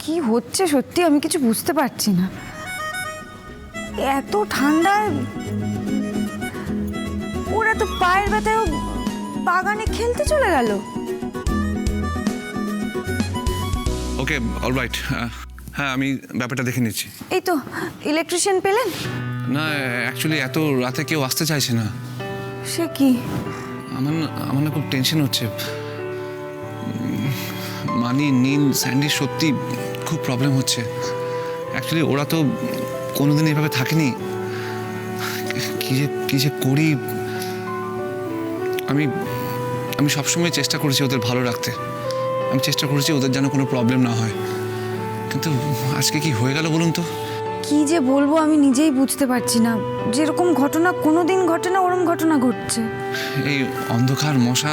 কি হচ্ছে সত্যি আমি কিছু বুঝতে পারছি না। এত ঠান্ডায় ওরা তো পায়ের ব্যথায় বাগানে খেলতে চলে গেল। ওকে অলরাইট, হ্যাঁ আমি ব্যাপারটা দেখে নিচ্ছি। এই তো ইলেকট্রিশিয়ান পেলেন? না অ্যাকচুয়ালি এত রাতে কেউ আসতে চাইছে না। সে কি? আমার না খুব টেনশন হচ্ছে। মানি, নীল, স্যান্ডি সত্যি খুব প্রবলেম হচ্ছে। অ্যাকচুয়ালি ওরা তো কোনোদিন এইভাবে থাকেনি। কি যে করি। আমি সবসময় চেষ্টা করেছি ওদের ভালো রাখতে। আমি চেষ্টা করেছি ওদের যেন কোনো প্রবলেম না হয়, কিন্তু আজকে কি হয়ে গেল বলুন তো? কি যে বলবো আমি নিজেই বুঝতে পারছি না। যেরকম ঘটনা কোনোদিন ঘটে না ওরকম ঘটনা ঘটছে। এই অন্ধকার, মশা,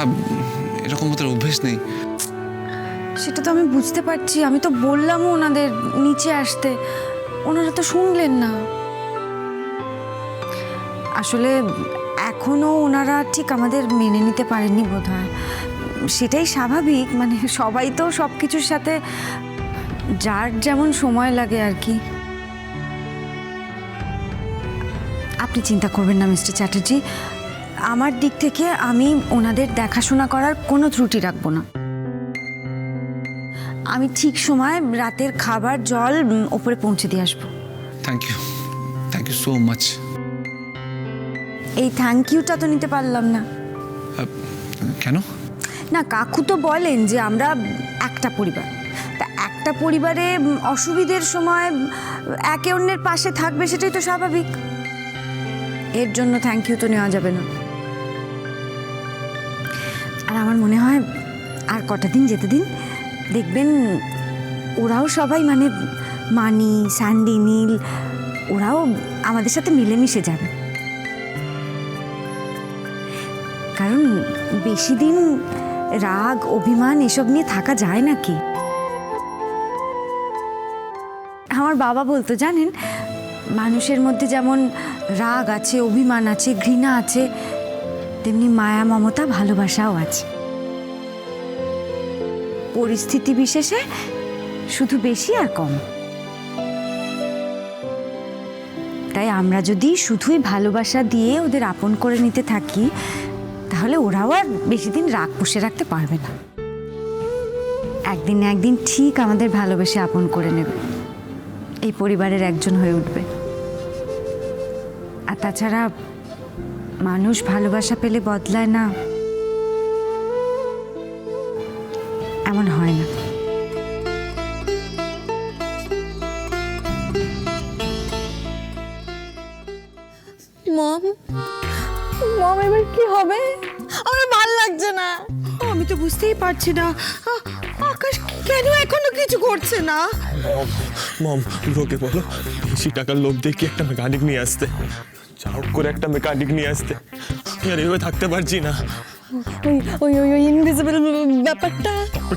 এরকম ওদের অভ্যেস নেই। সেটা তো আমি বুঝতে পারছি। আমি তো বললামও ওনাদের নিচে আসতে, ওনারা তো শুনলেন না। আসলে এখনো ওনারা ঠিক আমাদের মেনে নিতে পারেননি বোধহয়। সেটাই স্বাভাবিক, মানে সবাই তো সব কিছুর সাথে যার যেমন সময় লাগে আর কি। আপনি চিন্তা করবেন না মিস্টার চ্যাটার্জি, আমার দিক থেকে আমি ওনাদের দেখাশোনা করার কোনো ত্রুটি রাখবো না। আমি ঠিক সময় রাতের খাবার জল ওপরে পৌঁছে দিয়ে আসবো। Thank you so much. এই থ্যাংক ইউটা তো নিতে পারলাম না। কেন? না, কাকু তো বলেন যে আমরা একটা পরিবার, তা একটা পরিবারে অসুবিধের সময় একে অন্যের পাশে থাকবে, সেটাই তো স্বাভাবিক। এর জন্য থ্যাংক ইউ তো নেওয়া যাবে না। আর আমার মনে হয় আর কটা দিন যেতে দিন, দেখবেন ওরাও সবাই মানে মানি, স্যান্ডি, নীল ওরাও আমাদের সাথে মিলেমিশে যাবে। কারণ বেশি দিন রাগ, অভিমান এসব নিয়ে থাকা যায় নাকি? আমার বাবা বলতো জানেন, মানুষের মধ্যে যেমন রাগ আছে, অভিমান আছে, ঘৃণা আছে, তেমনি মায়া, মমতা, ভালোবাসাও আছে। পরিস্থিতি বিশেষে শুধু বেশি আর কম। তাই আমরা যদি শুধুই ভালোবাসা দিয়ে ওদের আপন করে নিতে থাকি, তাহলে ওরাও আর বেশি দিন রাগ পুষে রাখতে পারবে না। একদিন না একদিন ঠিক আমাদের ভালোবেসে আপন করে নেবে, এই পরিবারের একজন হয়ে উঠবে। আর তাছাড়া মানুষ ভালোবাসা পেলে বদলায় না, এমন হয় না। মম, এবার কি হবে? আমার ভাল লাগছে না। আমি তো বুঝতেই পারছি না আকাশ কেন এখনো কিছু করছে না। মম, লোকে বলো বেশি টাকার লোভ দেখি একটা মেকানিক নিয়ে আসতে, যা হোক করে একটা মেকানিক নিয়ে আসতে। আমি আর এভাবে থাকতে পারছি না। ওই ইনভিজিবল ব্যাপারটা।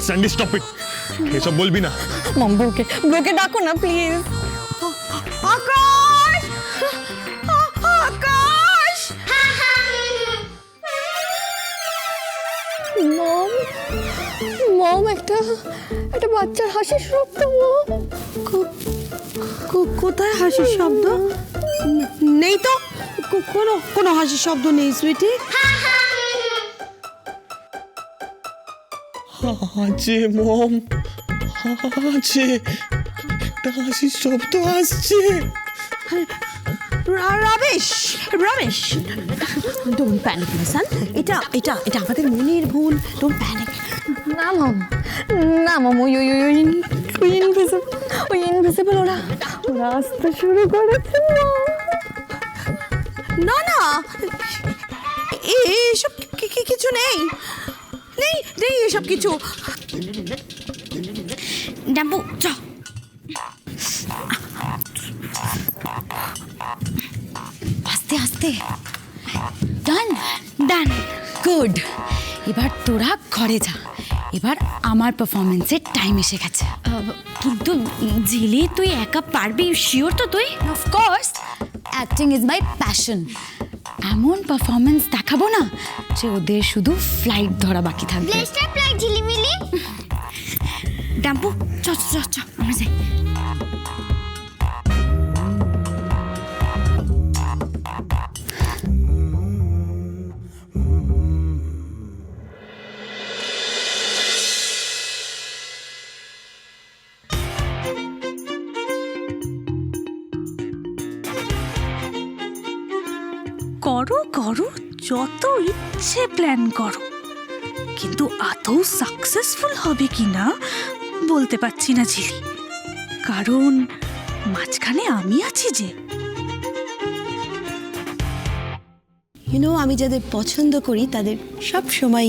স্ট্যান্ডি স্টপ ইট, এসব বলবি না। মম, ব্রোকে ডাকো না প্লিজ। আকাশ, আকাশ! মম, একটা বাচ্চার হাসির শব্দ। মম, কোথায় হাসির শব্দ? নেই তো, কোনো হাসির শব্দ নেই সুইটি। আছে মম, আছে, একটা হাসির শব্দ আসছে। Ramesh, don't panic listen. এটা আমাদের মনের ভুল। Don't panic. না মম, ওই ইনভিজিবল ওরা আসতে শুরু করেছে। না, এসব কিছু নেই এসব কিছু। ডাম্বু চ। আস্তে আস্তে। ডান, গুড। এবার তোরা ঘরে যা। এবার আমার পারফরমেন্সের টাইম এসে গেছে। কিন্তু ঝিলি, তুই একা পারবি? শিওর তো তুই? Of course, acting is my passion. এমন পারফরমেন্স দেখাবো না যে ওদের শুধু ফ্লাইট ধরা বাকি থাকবে। ঝিলিমিলি ক্যাম্পু চ চ চ আমরা যাই। করো করো, যত ইচ্ছে প্ল্যান করো, কিন্তু আদৌ সাকসেসফুল হবে কিনা বলতে পারছি না ঝিলি, কারণ মাঝখানে আমি আছি যে। আমি যাদের পছন্দ করি তাদের সব সময়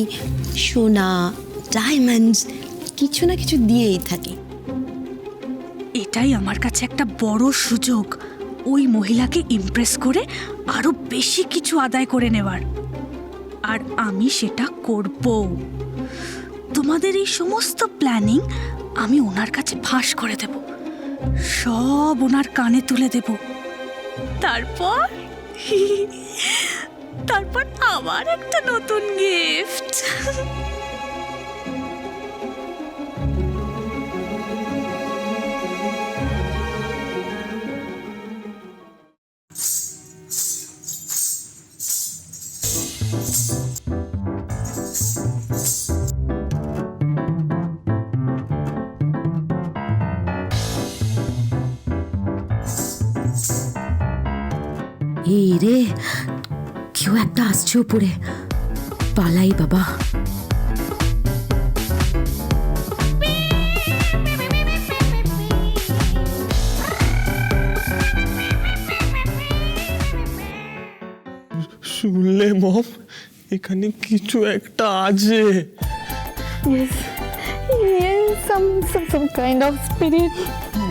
সোনা, ডায়মন্ডস কিছু না কিছু দিয়েই থাকে। এটাই আমার কাছে একটা বড় সুযোগ, ওই মহিলাকে ইমপ্রেস করে আরো বেশি কিছু আদায় করে নেওয়ার, আর আমি সেটা করব। তোমাদের এই সমস্ত প্ল্যানিং আমি ওনার কাছে ফাঁস করে দেব, সব ওনার কানে তুলে দেব, তারপর তারপর আবার একটা নতুন গিফট। এই রে, কেউ একটা আসছে উপরে, পালাই বাবা। শুনলে মম, এখানে কিছু একটা আছে। Yes, yes, some kind of spirit.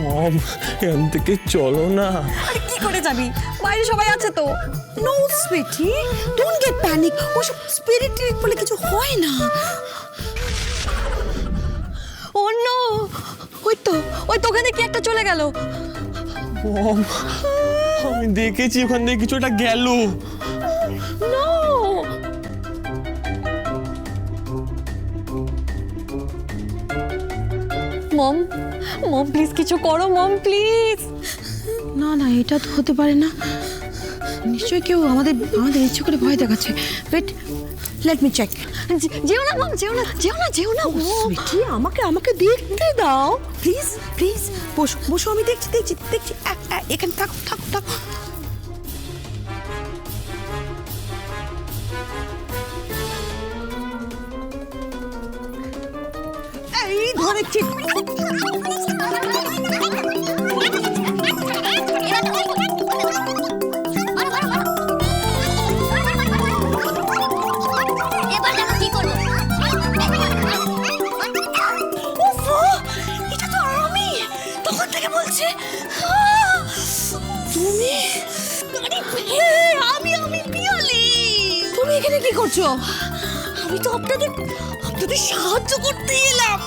মম, এখান থেকে চলো না। আরে কি করে যাবি, বাইরে সবাই আছে তো। No sweetie, don't get panic, ওসব স্পিরিট বলে কিছু হয় না। ও নো, ওই তো ওখানে কি একটা চলে গেল। মম, আমি দেখেছি ওখান থেকে কিছু একটা গেল। নো, মম, মম প্লিজ কিছু করো, মম প্লিজ। না না, এটা তো হতে পারে না, নিশ্চয়ই কেউ আমাদের ইচ্ছে করে ভয় দেখাচ্ছে। Wait, let me check. যেও না মম, যেও না, যেও না, যেও না। সুইটি, আমাকে দেখতে দাও প্লিজ প্লিজ। বসো, আমি দেখছি। এখানে থাকো। এই ধরেছি। এটা তো আমি, তখন থেকে বলছে তুমি। আমি পিয়ালি। তুমি এখানে কি করছো? আমি তো আপনাদের সাহায্য করতে এলাম।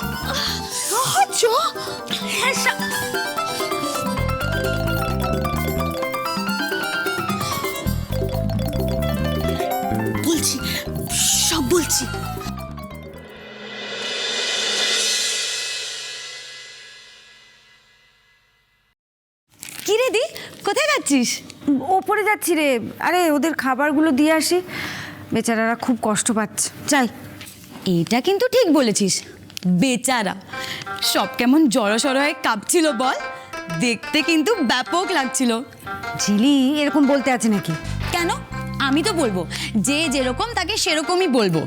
সাহায্য? হ্যাঁ, বলছি, সব বলছি। কি রে দি, কোথায় যাচ্ছিস? ওপরে যাচ্ছি রে। আরে ওদের খাবারগুলো দিয়ে আসি, বেচারারা খুব কষ্ট পাচ্ছে। যাই। এইটা কিন্তু ঠিক বলেছিস, বেচারা সব কেমন জড়সড় হয়ে কাঁপছিল বল, দেখতে কিন্তু ব্যাপক লাগছিল। ঝিলি এরকম বলতে আছে নাকি? কেন, আমি তো বলবো যে যেরকম তাকে সেরকমই বলবো।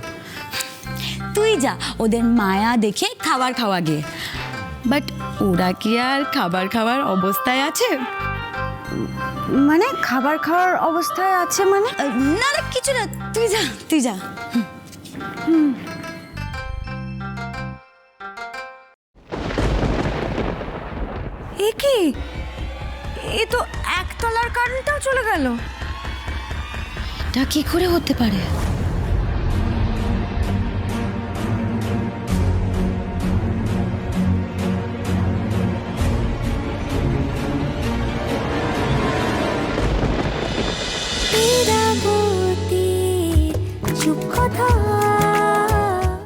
তুই যা ওদের মায়া দেখে খাবার খাওয়া গিয়ে, বাট ওরা কি আর খাবার খাওয়ার অবস্থায় আছে? মানে খাবার খাওয়ার অবস্থায় আছে মানে? না না, কিছু না, তুই যা। এ কি, এ তো একতলার কারেন্টটাও চলে গেল। এটা কি করে হতে পারে?